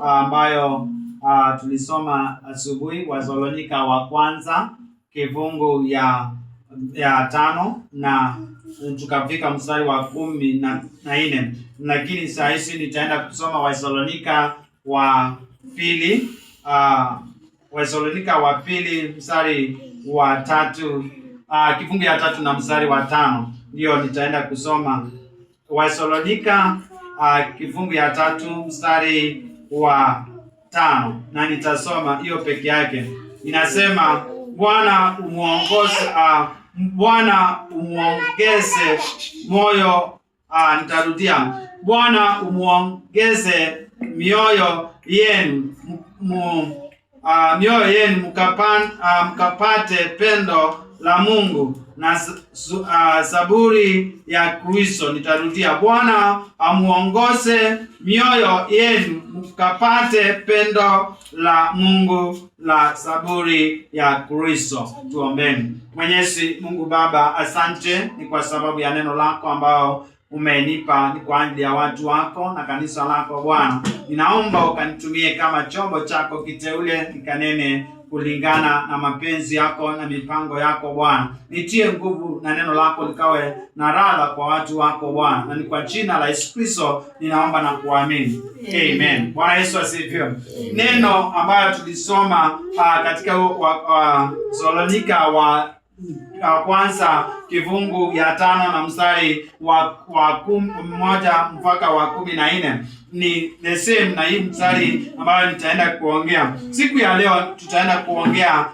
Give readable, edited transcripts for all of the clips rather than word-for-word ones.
ambayo tulisoma asubuhi, Wathesalonika wa kwanza kifungu ya 5 na tukafika mstari wa 14, lakini saa hizi nitaenda kusoma Wathesalonika wa pili, Wathesalonika wa pili mstari wa 3, kifungu ya 3 na mstari wa 5 ndio nitaenda kusoma. Wathesalonika kifungu ya 3 mstari wa 5, na nitasoma hiyo peke yake. Inasema Bwana umuongeze moyo, nitarudia, Bwana umuongeze mioyo yenu mkapate pendo la Mungu na saburi ya Kristo. Nitarudia, Bwana amuongoze mioyo yenu mkapate pendo la Mungu la saburi ya Kristo. Tuombeni. Mwenyezi Mungu Baba, asante ni kwa sababu ya neno lako ambao umenipa ni kwa ajili ya watu wako na kanisa lako Bwana. Ninaomba ukanitumie kama chombo chako kiteule, nikanene kulingana na mapenzi yako na mipango yako Bwana. Nitie nguvu na neno lako likawe na radha kwa watu wako Bwana. Na ni kwa jina la Yesu Kristo ninaomba na kuamini. Amen. Bwana Yesu asifiwe. Neno ambayo tulisoma katika Wathesalonika wa kwanza kifungu ya 5 na mstari wa 1 mpaka wa 14 ni the same na hii mstari ambayo nitaenda kuongea siku ya leo. Tutaenda kuongea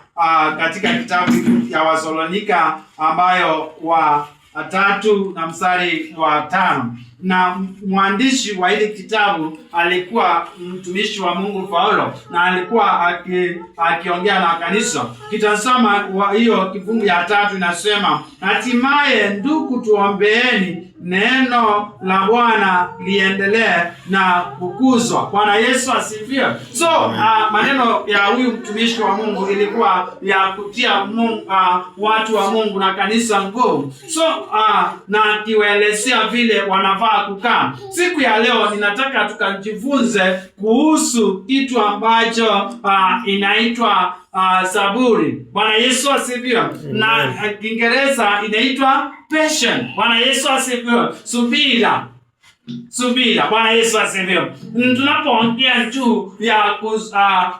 katika kitabu ya Wathesalonika ambayo wa 3 na mstari wa 5, na mwandishi wa hili kitabu alikuwa mtumishi wa Mungu Paulo, na alikuwa akiongea na kanisa. Kitasoma hiyo kifungu ya 3 inasema, hatimaye ndugu, tuombeeni neno la Bwana liendelee na kukuzwa. Bwana Yesu asifiwe. So maneno ya huyu mtumishi wa Mungu ilikuwa ya kutia watu wa Mungu na kanisa nguvu. So na kiwaelezea vile wanafaa kukaa. Siku ya leo ninataka tukajifunze kuhusu kitu ambacho inaitwa saburi. Bwana Yesu asifiwe. Na Kiingereza inaitwa patience. Bwana Yesu asifiwe. Subira. Bwana Yesu asifiwe. Tunapoongea juu ya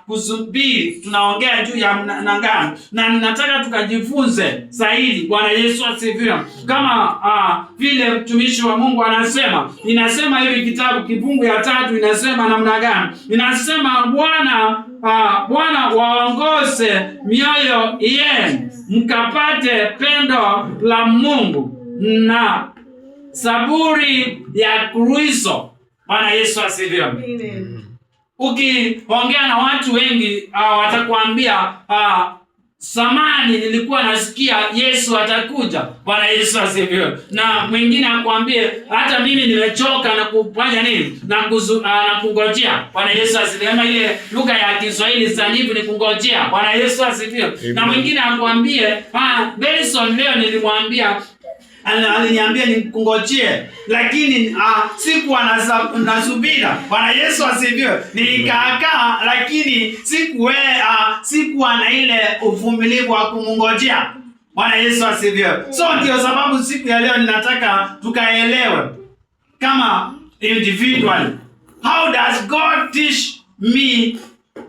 kusubiri, tunaongea juu ya nangani, na ninataka tukajifunze zaidi. Bwana Yesu asifiwe. Kama vile mtumishi wa Mungu anasema, inasema hivi kitabu kifungu ya 3 inasema namna gani? Inasema Bwana waongoze mioyo yenu mkapate pendo la Mungu na saburi ya Kristo. Bwana Yesu asifiwe. Amen. Ukiongea na watu wengi watakwambia samani nilikuwa nasikia Yesu atakuja. Bwana Yesu asifiwe. Na mwingine akwambie hata mimi nimechoka na kufanya nini? Na kungojea. Bwana Yesu asifiwe. Kama ile lugha ya Kiswahili sanifu ni kungojea. Bwana Yesu asifiwe. Na mwingine akwambie Benson leo nilimwambia aliniambia nikungojee, lakini sikuwa nasubira. Bwana Yesu asifiwe. Nilikaa lakini sikuwa na ile uvumilivu wa kumngojea. Bwana Yesu asifiwe. So ndio sababu siku ya leo ninataka tukaelewe kama individual, how does God teach me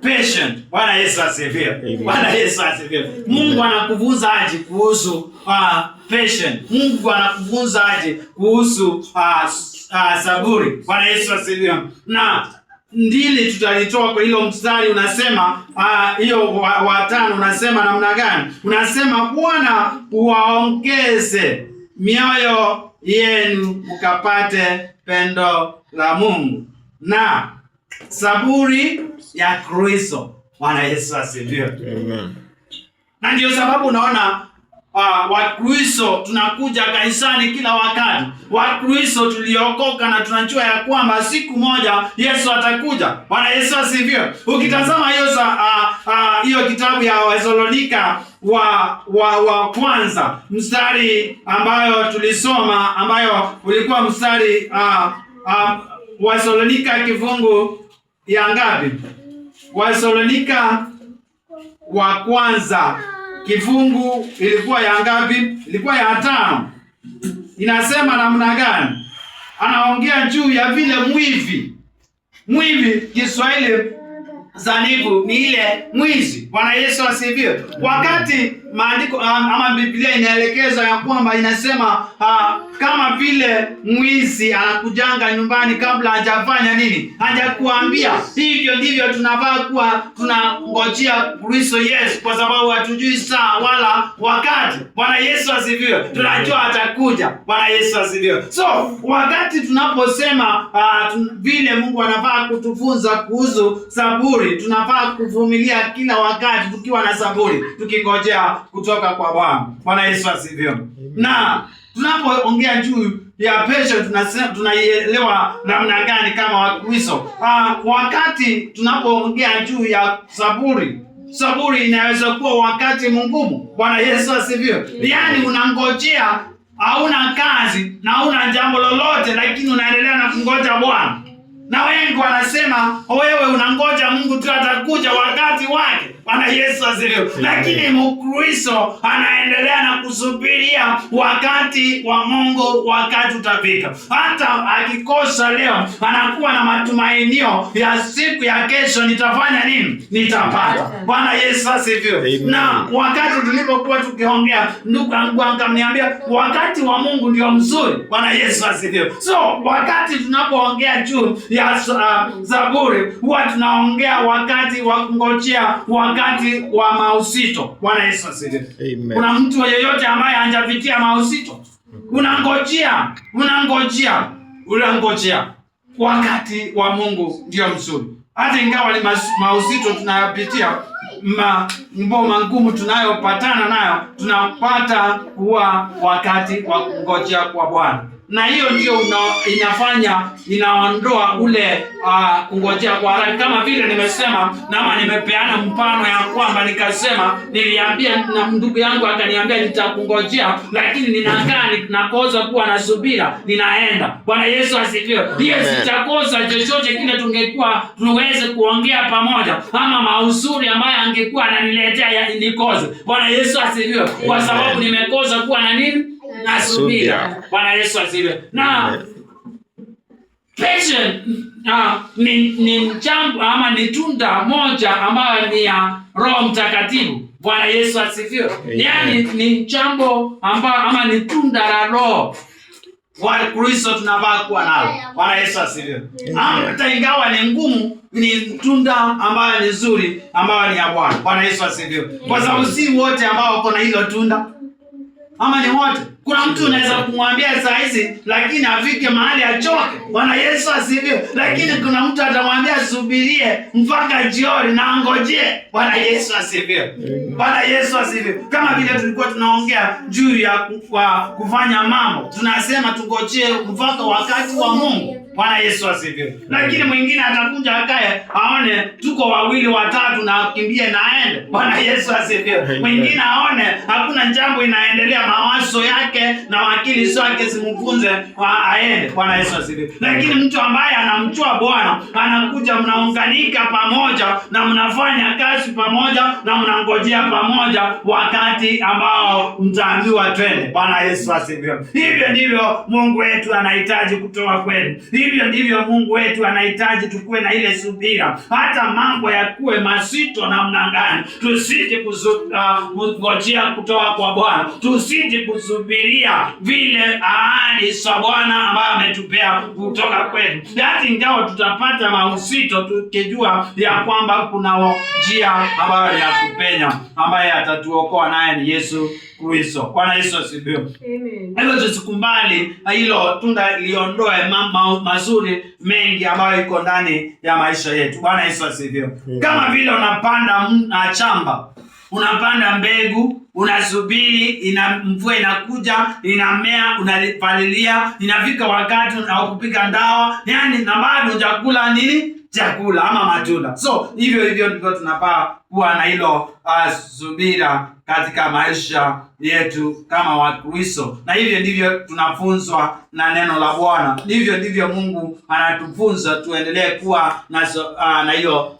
patient? Bwana Yesu asifiwe. Bwana Yesu asifiwe. Mungu anakufunza aje kuhusu patient? Mungu anakufunza aje kuhusu saburi? Bwana Yesu asifiwe. Na ndili tutalitoa kwa hilo mstari unasema hiyo wa 5 unasema namna gani? Unasema Bwana uwaongeze mioyo yenu mkapate pendo la Mungu na saburi ya Kristo. Bwana Yesu asifiwe. Amen. Na ndio sababu unaona Wakristo tunakuja kanisani kila wakati. Wakristo tuliokoka na tunajua ya kwamba siku moja Yesu atakuja. Bwana Yesu asifiwe. Ukitazama hiyo kitabu ya Wathesalonika wa kwanza mstari ambayo tulisoma, ambayo ulikuwa mstari Wathesalonika kifungu ya ngapi? Wathesalonika wa kwanza kifungu ilikuwa ya ngapi? Ilikuwa ya 5. Inasema namna gani? Anaongea juu ya vile mwivi Kiswahili zanifu ni ile mwizi. Bwana Yesu asifiwe. Wakati maandiko ama Biblia inaelekeza ya kwamba inasema kama vile mwizi anakujanga nyumbani kabla hajafanya nini? Hajakuambia. Hivyo ndivyo tunavaa kuwa tunangojea Kristo Yesu, kwa sababu hatujui saa wala wakati. Bwana Yesu asifiwe. Tunajua atakuja. Bwana Yesu asifiwe. So, wakati tunaposema vile Mungu anafaa kutufunza kuhusu saburi, tunafaa kuvumilia kila wakati tukiwa na saburi, tukingojea kutoka kwa Bwana. Bwana Yesu asifiwe. Na tunapoongea juu ya patience tunaielewa namna gani kama Wakristo? Wakati tunapoongea juu ya saburi inaweza kuwa wakati mgumu. Bwana Yesu asifiwe. Yaani unangojea, hauna kazi na hauna jambo lolote, lakini unaendelea na kungoja Bwana. Na wengi wanasema wewe unangoja Mungu tu atakuja wakati wake. Bwana Yesu asifiwe. Lakini Mkristo anaendelea na kusubiria wakati wa Mungu, wakati utafika. Hata akikosa leo, anakuwa na matumainio ya siku ya kesho, nitafanya nini? Nitapata. Bwana Yesu asifiwe. Na wakati tulipokuwa tukiongea, ndugu yangu akaniambia wakati wa Mungu ndio mzuri. Bwana Yesu asifiwe. So, wakati tunapoongea juu ya zaburi, huwa tunaongea wakati wa kungojea, wakati wa mausito. Bwana Yesu asifiwe. Kuna mtu yeyote ambaye hajapitia mausito? Unangojea. Wakati wa Mungu ndio mzuri. Hata ingawa ni mausito tunayopitia, mambo magumu tunayopatana nayo, tunapata kuwa wakati wa kungojea kwa Bwana. Na hiyo ndio inaondoa ule kungojea kwa haraka. Kama vile nimesema nama nimepeana mfano ya kwamba nikasema, niliambia na ndugu yangu akaniambia nitakungojea, lakini ninakaa nakosa kuwa na subira, ninaenda. Bwana Yesu asifiwe. Hiyo sitakosa chochote kile tuweze kuongea pamoja, ama mauzuri ambayo angekuwa ananiletea nikose. Bwana Yesu asifiwe. Kwa sababu nimekosa kuwa na nini? Na subira. Bwana Yesu asifiwe. Na patience ni jambo ama ni tunda moja ambayo ni ya Roho Mtakatifu. Bwana Yesu asifiwe. Yaani ni jambo ama ni tunda la Roho wa Kristo tunavaa kuwa nalo. Bwana Yesu asifiwe. Hata ingawa ni ngumu, ni tunda ambayo ni nzuri, ambayo ni ya Bwana. Bwana Yesu asifiwe. Kwa sababu si wote ambao wako na hilo tunda, ama ni wote. Kuna mtu unaweza kumwambia saa hizi lakini afike mahali achoke. Bwana Yesu asifiwe. Lakini kuna mtu atamwambia subirie mpaka jioni na ngojee. Bwana Yesu asifiwe. Bwana Yesu asifiwe. Kama vile tulikuwa tunaongea juu ya kufanya mambo, tunasema tungojee mpaka wakati wa Mungu. Bwana Yesu asifiwe. Lakini mwingine atakuja akae aone tuko 2 watatu na akimbie na aende. Bwana Yesu asifiwe. Mwingine aone hakuna jambo inaendelea, mawazo yake na akili zake zimfunze aende. Bwana Yesu asifiwe. Lakini mtu ambaye anamjua Bwana anakuja, mnaunganika pamoja na mnafanya kazi pamoja na mnangojea pamoja wakati ambao mtaambiwa twende. Bwana Yesu asifiwe. Hivyo ndivyo Mungu wetu anahitaji kutoka kwetu. Hivyo ndivyo Mungu wetu anahitaji tukue na ile subira. Hata mambo yakuwe mazito namna gani, tusije kungojea kutoka kwa Bwana. Tusije kusubiria vile ahadi za Bwana ambaye ametupea kutoka kwetu. Hata ingawa tutapata mausito, tukijua ya kwamba kuna njia ambayo ya kupenya, ambaye atatuokoa, naye ni Yesu Kristo. Bwana Yesu asifiwe. Amen. Hivyo tusikubali hilo tunda liondoe mambo mazuri mengi ambayo iko ndani ya maisha yetu. Bwana Yesu asifiwe. Kama vile unapanda shamba, unapanda mbegu, unasubiri mvua inakuja, inamea, unapalilia, inafika wakati wa kupiga dawa, yani na bado hujakula nini? chakula ama matunda. So hivyo ndivyo tunapaa kuwa na hilo subira katika maisha yetu kama Wakristo, na hivyo ndivyo tunafunzwa na neno la Bwana. Ndivyo Mungu anatufunza tuendelee kuwa na hiyo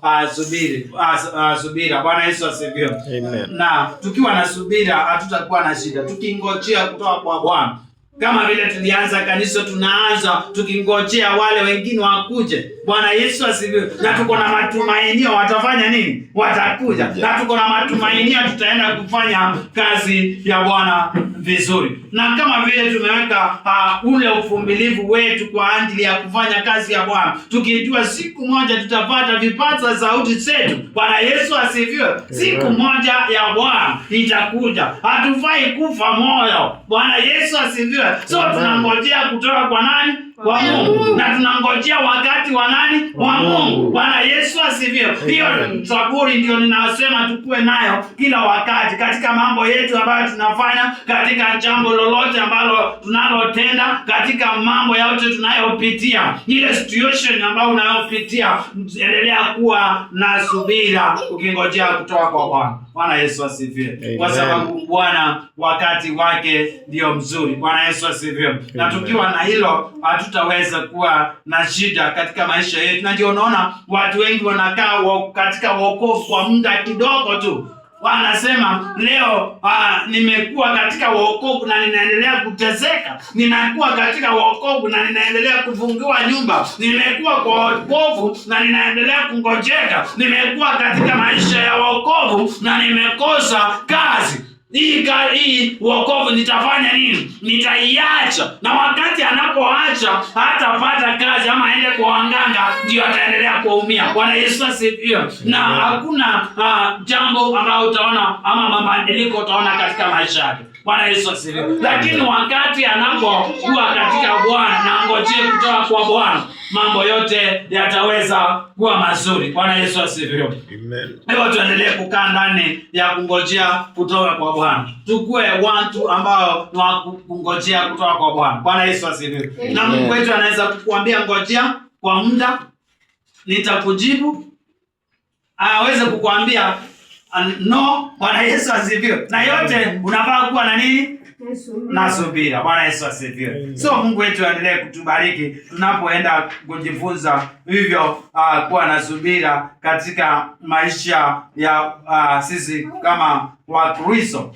subira. Bwana Yesu asifiwe. Amen. Na tukiwa na subira hatutakuwa na shida, tukingojea kutoka kwa Bwana. Kama vile tulianza kanisa, tunaanza tukingojea wale wengine wakuje. Bwana Yesu asifiwe. Na tuko na matumainio watafanya nini? Watakuja. Na tuko na matumainio tutaenda kufanya kazi ya Bwana vizuri. Na kama vile tumeweka ule uvumilivu wetu kwa ajili ya kufanya kazi ya Bwana, tukijua siku moja tutapata vipaza sauti zetu. Bwana Yesu asifiwe. Siku moja ya Bwana itakuja. Hatufai kufa moyo. Bwana Yesu asifiwe. So tunangojea kutoka kwa nani? Kwa Mungu. Na tunangojea wakati wa nani? Wa Mungu. Bwana Yesu asifiwe. Hiyo saburi ndio ninasema tukue nayo kila wakati katika mambo yetu ambayo tunafanya, katika jambo lolote ambalo tunalotenda, katika mambo yote tunayopitia. Ile situation ambayo unayopitia, endelea kuwa na subira ukingojea kutoka kwa Bwana. Bwana Yesu asifiwe. Kwa sababu Bwana wakati wake ndio mzuri. Bwana Yesu asifiwe. Na tukiwa na hilo hatutaweza kuwa na shida katika maisha yetu. Na ndio unaona watu wengi wanakaa katika wokovu kwa muda kidogo tu. Wanasema leo nimekuwa katika wokovu na ninaendelea kuteseka. Ninakuwa katika wokovu na ninaendelea kufungiwa nyumba. Nimekuwa kwa wokovu na ninaendelea kungojeka. Nimekuwa katika maisha ya wokovu na nimekosa kazi. Hii wokovu nitafanya nini? Nitaiacha. Na wakati anapoacha hatapata kazi ama aende kwa waganga, ndio ataendelea kuumia. Bwana Yesu asifiwe. Na hakuna jambo ambalo utaona ama mabadiliko utaona katika maisha yake. Bwana Yesu asifiwe. Lakini wakati anapokuwa katika Bwana na ngojee kutoka kwa Bwana, mambo yote yataweza kuwa mazuri. Bwana Yesu asifiwe. Amen. Hebu tuendelee kukaa ndani ya kungojea kutoka kwa Bwana. Tukue watu ambao ni wa kungojea kutoka kwa Bwana. Bwana Yesu asifiwe. Na Mungu wetu anaweza kukuambia ngojea kwa muda, nitakujibu. Aweze kukuambia no. Bwana Yesu asifiwe. Na yote unafaa kuwa na nini? Na subira. Bwana Yesu asifiwe. So Mungu wetu aendelee kutubariki tunapoenda kujifunza hivyo kuwa na subira katika maisha ya sisi kama Wakristo.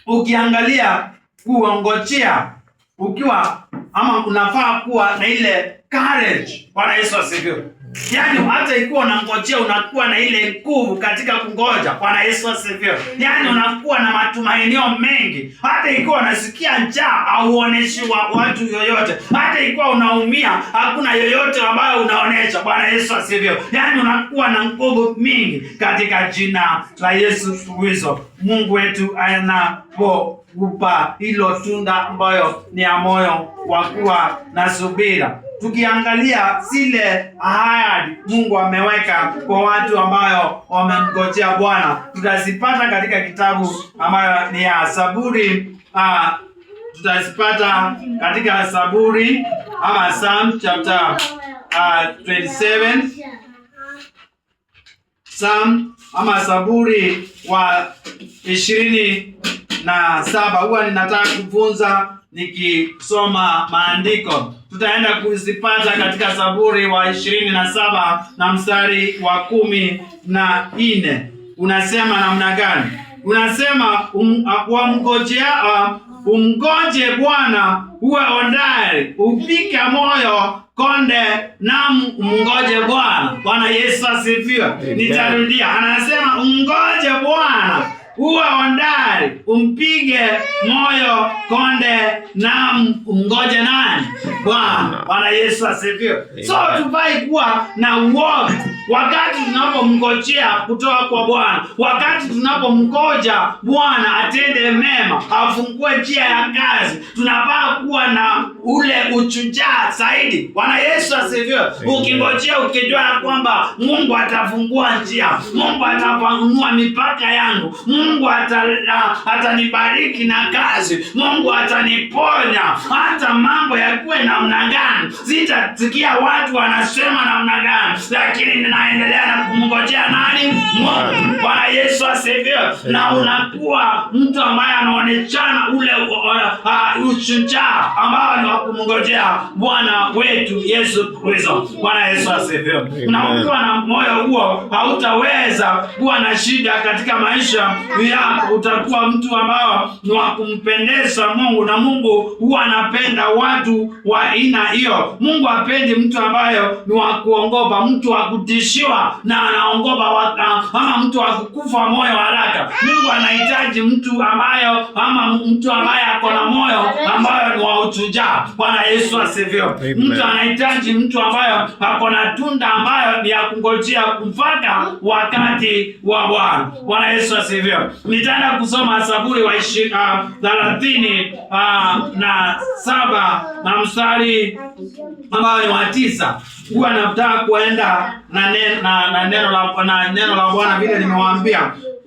Ukiangalia kuongojea ukiwa ama unafaa kuwa na ile courage. Bwana Yesu asifiwe. Yaani hata ikiwa unangojea unakuwa na ile nguvu katika kungoja. Bwana Yesu asifiwe. Yaani unakuwa na matumainio mengi. Hata ikiwa unasikia njaa au uoneshi watu yoyote. Hata ikiwa unaumia hakuna yoyote ambayo unaonesha. Bwana Yesu asifiwe. Yaani unakuwa na nguvu mingi katika jina la Yesu Kristo. Mungu wetu anapokupa hilo tunda ambayo ni ya moyo wa kuwa na subira. Tukiangalia zile ahadi Mungu ameweka kwa watu ambayo wamemngojea Bwana, tutazipata katika kitabu ambayo ni ya Zaburi. Tutazipata katika Zaburi ama Psalm chapter 27. Psalm ama Zaburi wa 27. Huwa ninataka kufunza nikisoma maandiko. Tutaenda kuzipata katika Zaburi wa 27 na mstari wa 14. Unasema namna gani? Unasema umngoje Bwana uwe hodari, upike moyo konde na mngoje Bwana. Bwana Yesu asifiwe. Nitarudia. Anasema umngoje Bwana uwe hodari, umpige moyo konde na mngoje nani? Bwana. Bwana Yesu asifiwe. So tufai kuwa na uoga. wakati tunapomngojea kutoka kwa Bwana, wakati tunapomngoja Bwana atende mema, afungue njia ya kazi, tunapaa kuwa na ule uchujaa zaidi. Bwana Yesu asifiwe. Ukingojea ukijua kwamba Mungu atafungua njia, Mungu atapanua mipaka yangu, Mungu atanibariki na kazi, Mungu ataniponya, hata mambo yakuwe namna gani, sitasikia watu wanasema namna gani, lakini ninaendelea na kumngojea nani? Mungu. Bwana Yesu asifiwe. Na unakuwa mtu ambaye anaonekana ule ushujaa ambao ni wa kumngojea Bwana wetu Yesu Kristo. Bwana Yesu asifiwe. Na ukiwa na moyo huo, hautaweza kuwa na shida katika maisha yako. Utakuwa mtu ambao ni wa kumpendeza Mungu, na Mungu huwa anapenda watu wa aina hiyo. Mungu hapendi mtu ambaye ni wa kuongopa, mtu wa kutishiwa na anaongopa, ama mtu wa kukufa moyo haraka. Mungu anahitaji mtu ambaye ako na moyo ambayo ni wa ushujaa. Bwana Yesu asifiwe. Mtu anahitaji mtu ambaye ako na tunda ambayo ni ya kungojea mpaka wakati wa Bwana. Bwana Yesu asifiwe. Nitaenda kusoma Zaburi wa 37 na mstari ambao ni wa 9. Huwa nataka kuenda na neno la Bwana vile nimewaambia.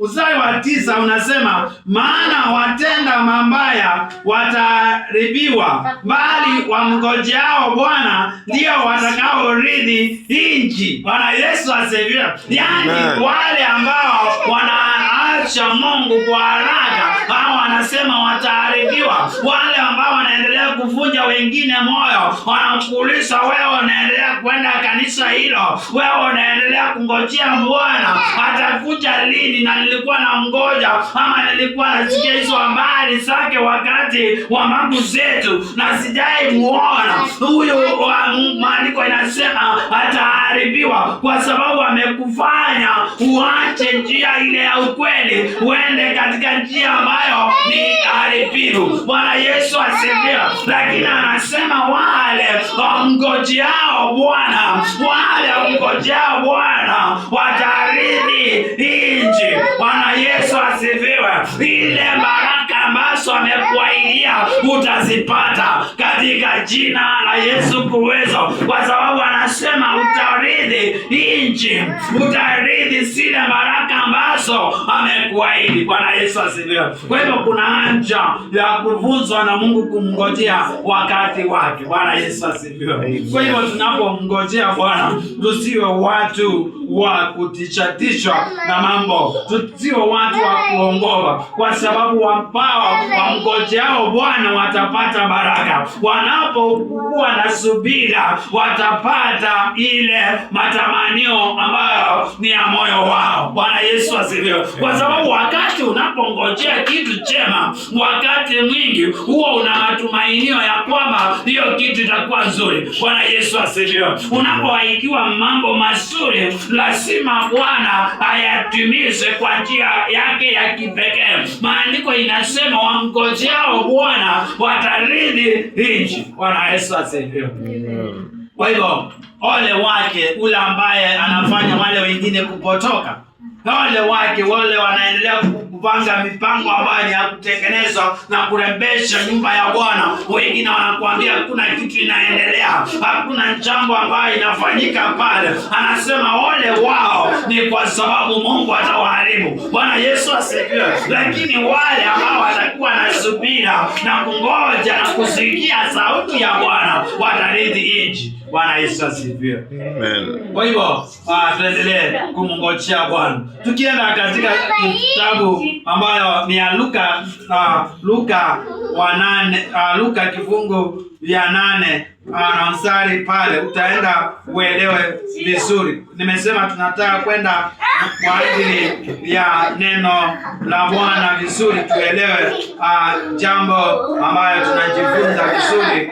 Mstari wa 9 unasema, maana watenda mabaya wataharibiwa, bali wamngojeao Bwana ndio watakaorithi nchi. Bwana Yesu asifiwe. Yaani wale ambao wanaacha Mungu kwa haraka, hao wanasema wataharibiwa. Wale ambao wanaendelea kuvunja wengine moyo, wanakuuliza wewe unaendelea kwenda kanisa hilo, wewe unaendelea kungojea Bwana atakuja lini? Na nilikuwa na mgoja, ama nilikuwa nasikia hizo habari zake wakati wa mambo zetu na sijai muona. Huyo maandiko inasema ataharibiwa kwa sababu amekufanya uache njia ile ya ukweli uende katika njia ambayo ni haribifu. Bwana Yesu asifiwe. Lakini anasema wale wamngojeao Bwana, wale wamngojeao Bwana watarithi nchi. Bwana Yesu asifiwe. Ile baraka ambazo amekuahidia utazipata katika jina la Yesu Kristo, kwa sababu anasema utarithi nchi, utarithi zile baraka ambazo amekuahidi. Bwana Yesu asifiwe. Kwa hivyo kuna haja ya kuvunzwa na Mungu kumngojea wakati wake. Bwana Yesu asifiwe. Kwa hivyo tunapomngojea Bwana, tusiwe watu wa kutishatishwa na mambo, tusiwe watu wa kuongopa, kwa sababu wamngojeao Bwana watapata baraka. Wanapokuwa na subira watapata ile matamanio ambayo ni ya moyo wao. Bwana Yesu asifiwe. Kwa sababu wakati unapongojea kitu chema, wakati mwingi huwa una matumainio ya kwamba hiyo kitu itakuwa nzuri. Bwana Yesu asifiwe. Unapoahidiwa mambo mazuri, lazima Bwana ayatimize kwa njia yake ya kipekee. Maandiko inasema wamngojeao Bwana watarithi nchi. Bwana Yesu asifiwe. Kwa hivyo ole wake ule ambaye anafanya wale wengine kupotoka. Ole wake wale wanaendelea kupanga mipango ambayo ni ya kutengeneza na kurembesha nyumba ya Bwana. Wengine wanakuambia hakuna kitu inaendelea, hakuna jambo ambayo inafanyika pale. Anasema ole wao, ni kwa sababu Mungu atawaharibu. Bwana Yesu asifiwe. Lakini wale ambao watakuwa na subira na kungoja na kusikia sauti ya Bwana watarithi nchi. Bwana Yesu asifiwe. Amen. Kwa hivyo tuendelee kumngojea Bwana. Tukienda katika kitabu ambayo ni ya Luka kifungu ya 8 na mstari pale, utaenda uelewe vizuri. Nimesema tunataka kwenda kwa ajili ya neno la Bwana vizuri, tuelewe jambo ambayo tunajifunza vizuri,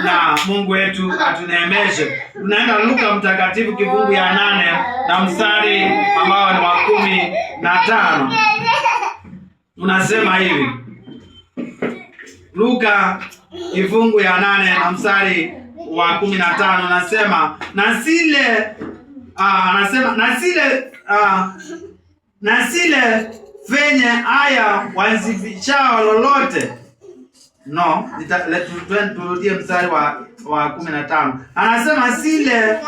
na Mungu wetu atuneemeshe. Tunaenda Luka mtakatifu kifungu ya 8 na mstari ambao ni wa 15. Unasema hivi. Luka kifungu ya 8 na mstari wa 15 unasema, na zile anasema na sile venye haya wanzifichao lolote. No, turudie mstari wa 15. Anasema sile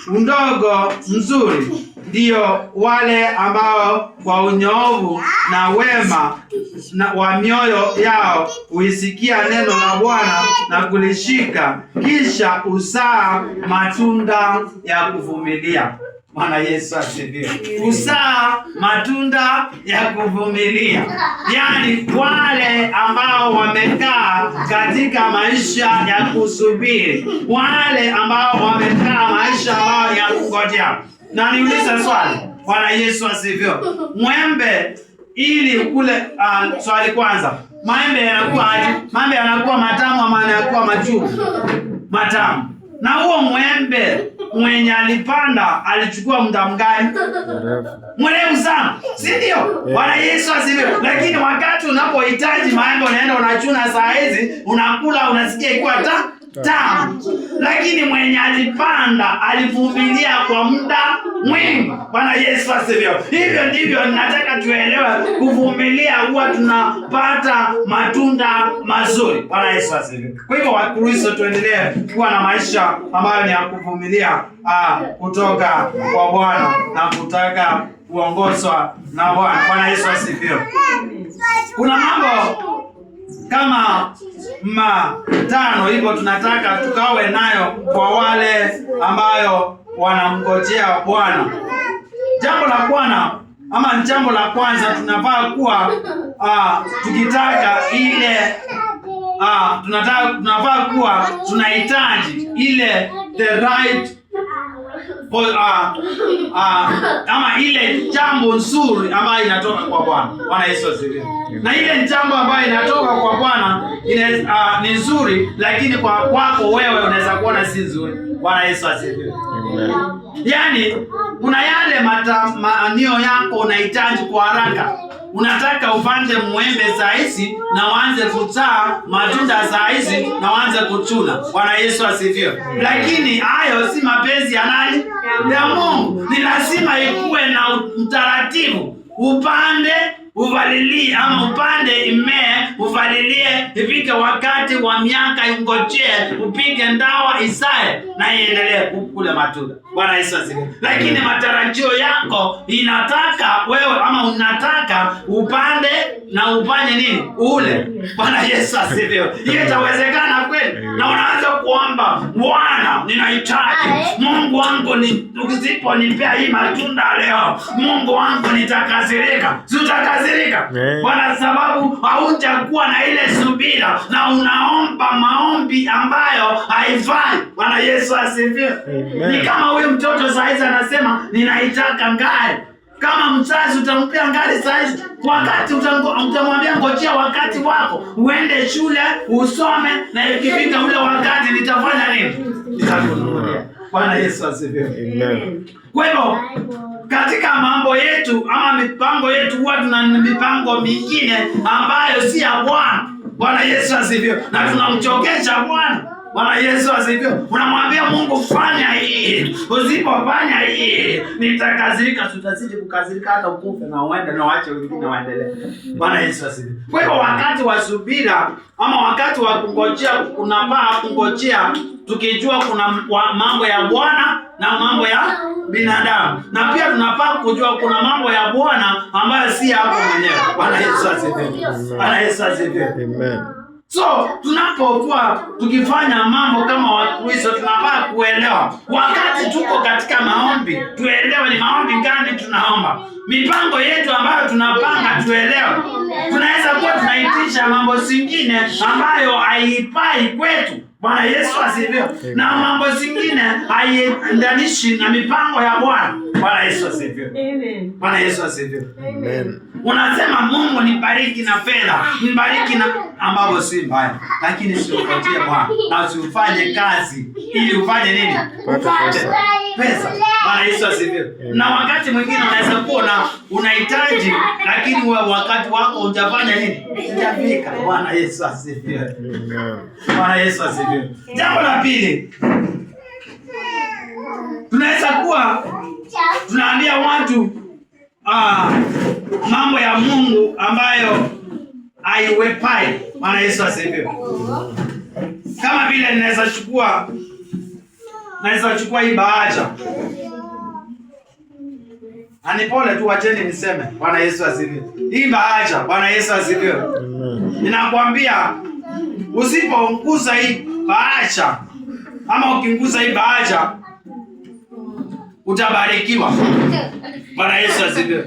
undogo mzuri ndio wale ambao kwa unyoovu na wema wa mioyo yao huisikia neno la Bwana na kulishika, kisha uzaa matunda ya kuvumilia. Bwana Yesu asifiwe. Uzaa matunda ya kuvumilia. Yaani wale ambao wamekaa katika maisha ya kusubiri, wale ambao wamekaa maisha ambayo ya kungojea. Na niulize swali. Bwana Yesu asifiwe. Mwembe ili kule swali kwanza. Maembe yanakuwa matamu ama yanakuwa machungu? Matamu. Na huo mwembe mwenye alipanda alichukua muda mgani? Mrefu sana, si ndio? Bwana Yesu asifiwe. Lakini wakati unapohitaji maembe unaenda unachuna saa hizi, unakula, unasikia ikiwa tamu. Lakini mwenye alipanda alivumilia kwa muda mwingi. Bwana Yesu asifiwe. Hivyo ndivyo ninataka tuelewe, kuvumilia huwa tunapata matunda mazuri. Bwana Yesu asifiwe. Kwa hivyo Wakristo tuendelee kuwa na maisha ambayo ni ya kuvumilia kutoka kwa Bwana na kutaka kuongozwa na Bwana. Bwana Yesu asifiwe. Kuna mambo kama 5 hivyo tunataka tukawe nayo kwa wale ambayo wanamngojea Bwana. Jambo la kwanza ama jambo la kwanza tunafaa kuwa tukitaka ile tunafaa kuwa tunahitaji ile the right ama ile jambo nzuri ambayo inatoka kwa Bwana. Bwana Yesu asifiwe. Na ile jambo ambayo inatoka kwa Bwana ni nzuri, lakini kwa kwako wewe unaweza kuona si nzuri. Bwana Yesu asifiwe. Yaani kuna yale matamanio yako unahitaji kwa haraka. Unataka upande mwembe saa hizi na uanze kuzaa matunda saa hizi na uanze kuchuna. Bwana Yesu asifiwe. Lakini hayo si mapenzi ya nani? Ya Mungu. Ni lazima ikuwe na utaratibu. Upande uvalilie ama upande imee uvalilie, ifike wakati wa miaka ingojee, upige ndawa isae na iendelee kukula matunda. Bwana Yesu asifiwe. Lakini matarajio yako inataka wewe ama unataka upande na ufanye nini? Ule. Bwana Yesu asifiwe. Hiyo itawezekana kweli? Na unaanza kuomba, Bwana ninahitaji, Mungu wangu usiponipea hii matunda leo, Mungu wangu nitakasirika. Utakasirika. Bwana, sababu haujakuwa na ile subira na unaomba maombi ambayo haifai. Bwana Yesu asifiwe. Ni kama huyu mtoto saizi anasema ninaitaka ngari. Kama mzazi utampea ngari saizi, wakati utamwambia ngojea wakati wako, uende shule, usome, na ikifika ule wakati nitafanya nini? Nitakununulia. Bwana Yesu asifiwe. Amen. Kwa hivyo katika mambo yetu ama mipango yetu huwa tuna mipango mingine ambayo si ya Bwana. Bwana Yesu asifiwe. Na tunamchokesha Bwana. Bwana Yesu asifiwe. Unamwambia Mungu fanya hii. Usipofanya hii nitakasirika. Tutazidi kukasirika hata ukufe na uende na waache wengine waendelee. Bwana Yesu asifiwe. Kwa hivyo wakati wa subira ama wakati wa kungojea kunafaa kungojea tukijua kuna mambo ya Bwana na mambo ya binadamu. Na pia tunafaa kujua kuna mambo ya Bwana ambayo si yako mwenyewe. Bwana Yesu asifiwe. Bwana Yesu asifiwe. Amen. So tunapokuwa tukifanya mambo kama Wakristo tunafaa kuelewa wakati tuko katika maombi, tuelewe ni maombi gani tunaomba. Mipango yetu ambayo tunapanga tuelewe. Tunaweza kuwa tunaitisha mambo zingine ambayo haifai kwetu. Bwana Yesu asifiwe. Na mambo zingine haiendanishi na mipango ya Bwana. Bwana Yesu asifiwe. Amen. Bwana Yesu asifiwe. Amen. Unasema Mungu nibariki na fedha, nibariki na ambapo si mbaya, lakini usiupatie Bwana na usifanye kazi ili ufanye nini? Pesa. Bwana Yesu asifiwe. Na wakati mwingine unaweza kuwa unahitaji lakini wewe wakati wako hujafanya nini? Hujafika. Bwana Yesu asifiwe. Bwana Yesu asifiwe. Jambo la pili. Tunaweza kuwa tunaambia watu mambo ya Mungu ambayo haiwepai. Bwana Yesu asifiwe. Kama vile naweza chukua hii bahasha. Anipole tu, wacheni niseme. Bwana Yesu asifiwe. Hii bahasha, Bwana Yesu asifiwe. Ninakwambia usipogusa hii bahasha ama ukingusa hii bahasha utabarikiwa. Bwana Yesu asifiwe.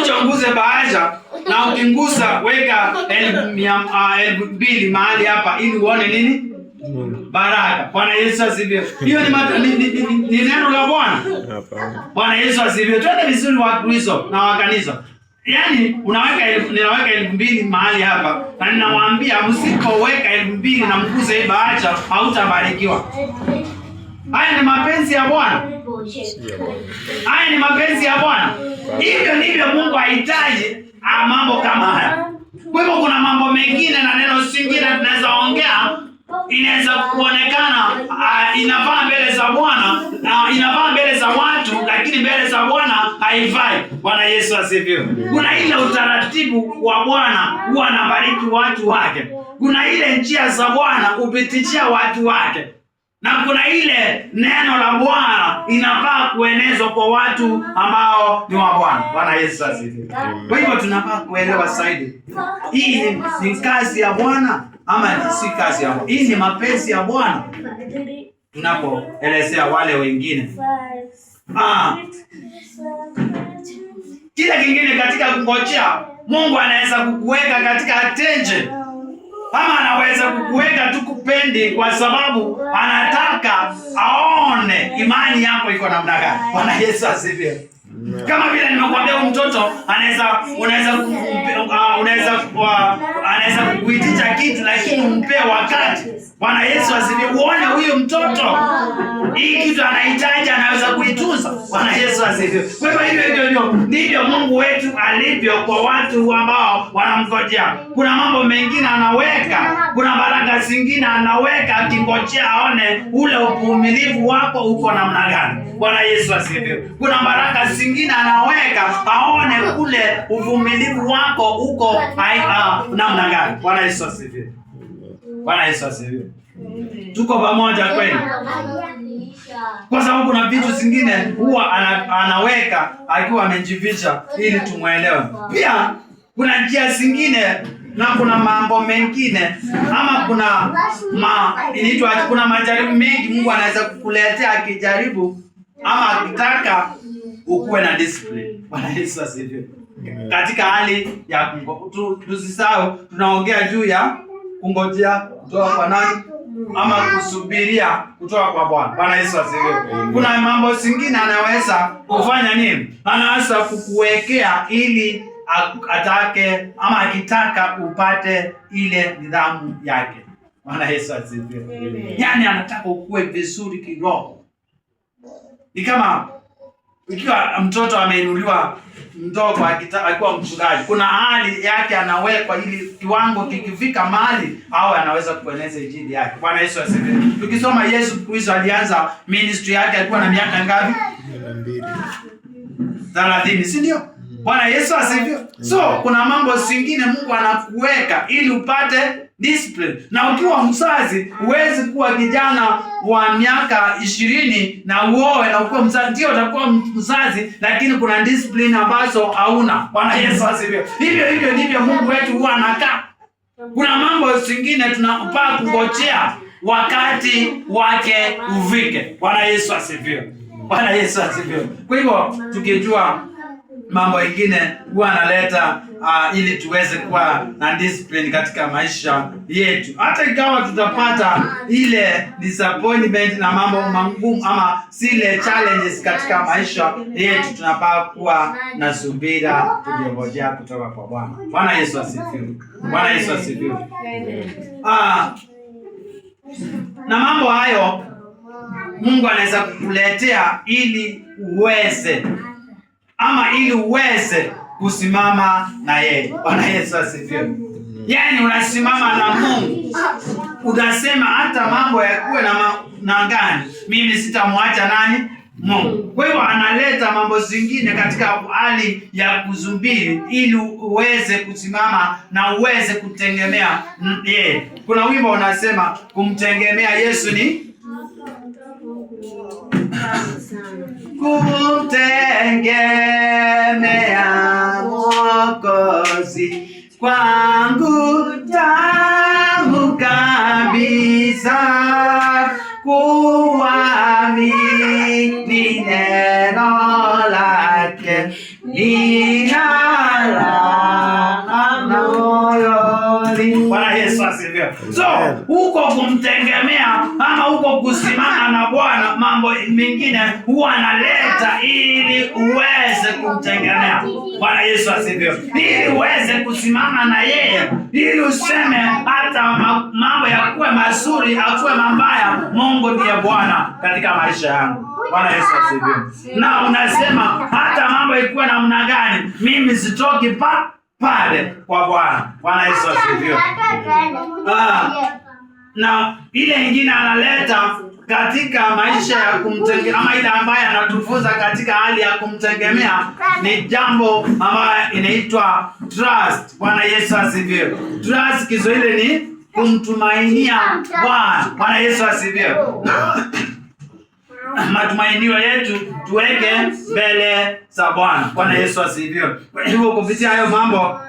Uchunguze bahasha na ukingusa weka 2,000 mahali hapa ili uone nini? Baraka. Bwana Yesu asifiwe. Hiyo ni neno la Bwana. Bwana Yesu asifiwe. Twende vizuri wa Kristo na wa kanisa. Yaani ninaweka 2,000 mahali hapa na ninawaambia msipoweka 2,000 na mkuze hii bahasha hautabarikiwa. Haya ni mapenzi ya Bwana. Haya ni mapenzi ya Bwana. Hivyo ndivyo Mungu hahitaji mambo kama haya. Kwa hivyo kuna mambo mengine na neno singine tunaweza ongea, inaweza kuonekana inafaa mbele za Bwana, inafaa mbele za watu, lakini mbele za Bwana haifai. Bwana Yesu asifiwe. Kuna ile utaratibu wa Bwana huwa anabariki watu wake. Kuna ile njia za Bwana kupitishia watu wake. Na kuna ile neno la Bwana inafaa kuenezwa kwa watu ambao ni wa Bwana. Bwana Yesu asifiwe. Kwa hivyo tunafaa kuelewa zaidi. Hii ni kazi ya Bwana ama si kazi ya Bwana? Hii ni mapenzi ya Bwana. Tunapoelezea wale wengine. Kila kingine katika kungojea, Mungu anaweza kukuweka katika attention. Ama anaweza kukuweka tu kupendi kwa sababu anataka aone imani yako iko namna gani. Bwana Yesu asifiwe. Kama vile nimekuambia mtoto anaweza kukuitisha kitu lakini umpe wakati. Bwana Yesu asifiwe. Uone huyu mtoto hii kitu anahitaji, anaweza kuitunza. Bwana Yesu asifiwe. Kwa hivyo ndivyo Mungu wetu alivyo kwa watu ambao wanamngojea. Kuna mambo mengine anaweka, kuna baraka zingine anaweka akingojea aone ule uvumilivu wako uko namna gani. Bwana Yesu asifiwe. Kuna baraka zingine anaweka aone ule uvumilivu wako uko namna gani. Bwana Yesu asifiwe. Bwana Yesu asifiwe. Tuko pamoja kweli? Kwa sababu kuna vitu zingine huwa anaweka akiwa amejificha ili tumuelewe. Pia kuna njia zingine na kuna mambo mengine ama kuna majaribu mengi Mungu anaweza kukuletea akijaribu ama akitaka ukuwe na discipline. Bwana Yesu asifiwe. Katika hali ya tusisahau tunaongea juu ya kungojea kutoka kwa nani ama kusubiria kutoka kwa Bwana. Bwana Yesu asifiwe. Kuna mambo zingine anaweza kufanya nini? Anaweza kukuwekea ili atake ama akitaka upate ile nidhamu yake. Bwana Yesu asifiwe. Yaani anataka ukue vizuri kiroho. Ni kama ikiwa mtoto ameinuliwa mdogo akiwa mchungaji, kuna hali yake anawekwa ili kiwango kikifika mahali au anaweza kueneza injili yake. Bwana Yesu asifiwe. Tukisoma Yesu Kristo alianza ministry yake alikuwa na miaka ngapi? 30, si ndio? Bwana Yesu asifiwe. So kuna mambo zingine Mungu anakuweka ili upate discipline. Na ukiwa mzazi huwezi kuwa kijana wa miaka 20 na uoe na ukiwa mzazi. Ndio utakuwa mzazi lakini kuna discipline ambazo hauna. Bwana Yesu asifiwe. Hivyo ndivyo Mungu wetu huwa anakaa. Kuna mambo zingine tunapaa kungojea wakati wake ufike. Bwana Yesu asifiwe. Bwana Yesu asifiwe. Kwa hivyo tukijua mambo mengine huwa analeta ili tuweze kuwa na discipline katika maisha yetu. Hata ikawa tutapata ile disappointment na mambo magumu ama zile challenges katika maisha yetu, tunapaa kuwa na subira kujongojea kutoka kwa Bwana. Bwana Yesu asifiwe. Bwana Yesu asifiwe. Na mambo hayo Mungu anaweza kukuletea ili uweze kusimama na yeye. Bwana Yesu asifiwe. Yaani unasimama na Mungu. Unasema hata mambo yakuwe na gani, mimi sitamwacha nani? Mungu. Kwa hiyo analeta mambo zingine katika hali ya kuzubiri ili uweze kusimama na uweze kutegemea yeye. Kuna wimbo unasema kumtegemea Yesu ni kumtegemea Mwokozi kwangu tamu kabisa, kuamini neno lake linalala moyoni. Bwana Yesu asifiwe. So huko kumtegemea ama huko kusimama na Bwana, mambo mengine huwa analeta ili uweze kumtegemea. Bwana Yesu asifiwe. Ili uweze kusimama na yeye, ili useme hata mambo yakuwe mazuri akuwe mabaya, Mungu ndiye Bwana katika maisha yangu. Bwana Yesu asifiwe. Na unasema hata mambo ikuwe namna gani, mimi sitoki pale kwa Bwana. Bwana Yesu asifiwe. Na ile nyingine analeta katika maisha ya kumtegemea, ama ile ambaye anatufunza katika hali ya kumtegemea ni jambo ambayo inaitwa trust. Bwana Yesu asifiwe. Trust Kiswahili ni kumtumainia Bwana. Bwana Yesu asifiwe. Matumainio yetu tuweke mbele za Bwana. Bwana Yesu asifiwe. Kwa hivyo kupitia hayo mambo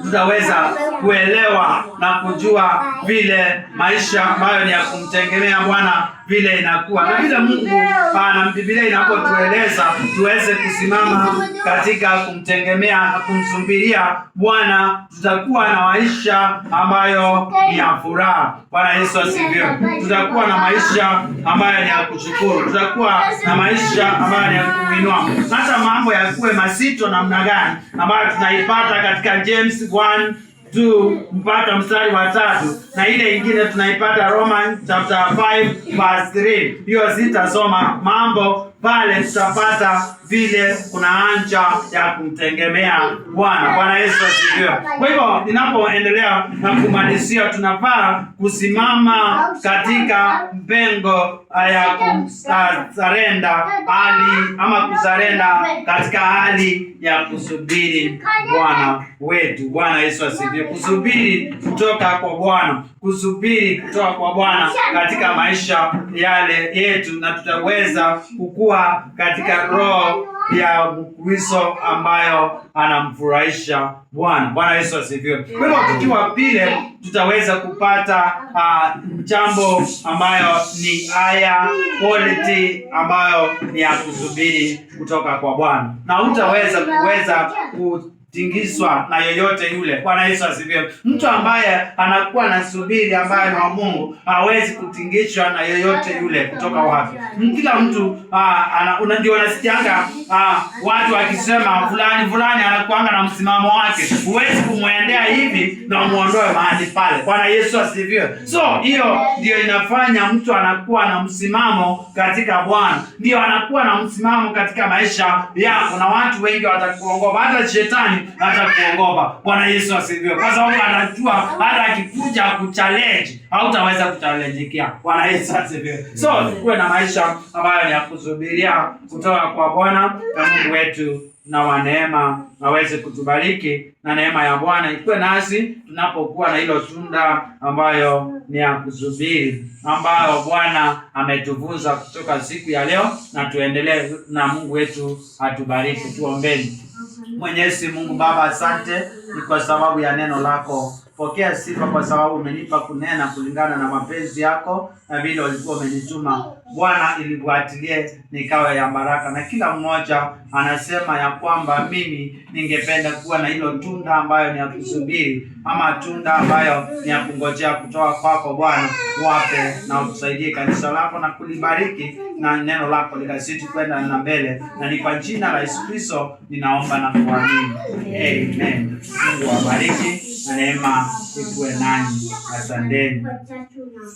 tutaweza kuelewa na kujua vile maisha ambayo ni ya kumtegemea Bwana vile inakuwa. Na vile Mungu na Biblia inapotueleza tuweze kusimama katika kumtegemea na kumsubiria Bwana, tutakuwa na maisha ambayo ni ya furaha. Bwana Yesu asifiwe. Tutakuwa na maisha ambayo ni ya kushukuru. Tutakuwa na maisha ambayo ni ya kuinua. Hata mambo yakuwe mazito namna gani ambayo tunaipata katika James 1:2 mpaka mstari wa 3, na ile ingine tunaipata Romans chapter 5:3. Hiyo sitasoma mambo pale, tutapata vile kuna haja ya kumtegemea Bwana. Bwana Yesu asifiwe. Kwa hivyo ninapoendelea na kumalizia, tunafaa kusimama katika mpengo ya kusarenda hali ama kusarenda katika hali ya kusubiri Bwana wetu. Bwana Yesu asifiwe. Kusubiri kutoka kwa Bwana, kusubiri kutoka kwa Bwana katika maisha yale yetu, na tutaweza kukua katika roho ya Kristo ambayo anamfurahisha Bwana. Bwana Yesu asifiwe. Kwa hivyo tukiwa pile tutaweza kupata jambo ambayo ni haya quality ambayo ni ya kusubiri kutoka kwa Bwana, na hutaweza kutingizwa na yoyote yule. Bwana Yesu asifiwe. Mtu ambaye anakuwa na subiri ambaye ni wa Mungu hawezi kutingishwa na yoyote yule kutoka wapi. Kila mtu ndio unasikianga watu wakisema fulani anakuanga na msimamo wake. Huwezi kumwendea hivi na umuondoe mahali pale. Bwana Yesu asifiwe. So hiyo ndio inafanya mtu anakuwa na msimamo katika Bwana. Ndio anakuwa na msimamo katika maisha yako, na watu wengi watakuongopa, hata shetani hatakuongopa. Bwana Yesu asifiwe. Kwa sababu anajua hata akikuja kuchallenge hautaweza kuchallengekia. Bwana Yesu asifiwe. So tuwe na maisha ambayo ni ya kusubiria kutoka kwa Bwana, na Mungu wetu na wa neema aweze kutubariki, na neema ya Bwana ikuwe nasi tunapokuwa na hilo tunda ambayo ni ya kusubiri, ambayo Bwana ametuvuza kutoka siku ya leo, na tuendelee na Mungu wetu atubariki. Tuombeni. Mwenyezi Mungu Baba, asante ni kwa sababu ya neno lako. Pokea sifa kwa sababu umenipa kunena kulingana na mapenzi yako na vile ulikuwa umenituma. Bwana, ilifuatilie nikawa ya baraka, na kila mmoja anasema ya kwamba mimi ningependa kuwa na hilo tunda ambayo ni ya kusubiri, ama tunda ambayo ni ya kungojea kutoka kwako. Bwana, wape na utusaidie kanisa lako na kulibariki, na neno lako likazidi kwenda na mbele, na ni kwa jina la Yesu Kristo ninaomba na kuamini. Amen. Mungu awabariki na neema ikuwe nanyi. Asanteni.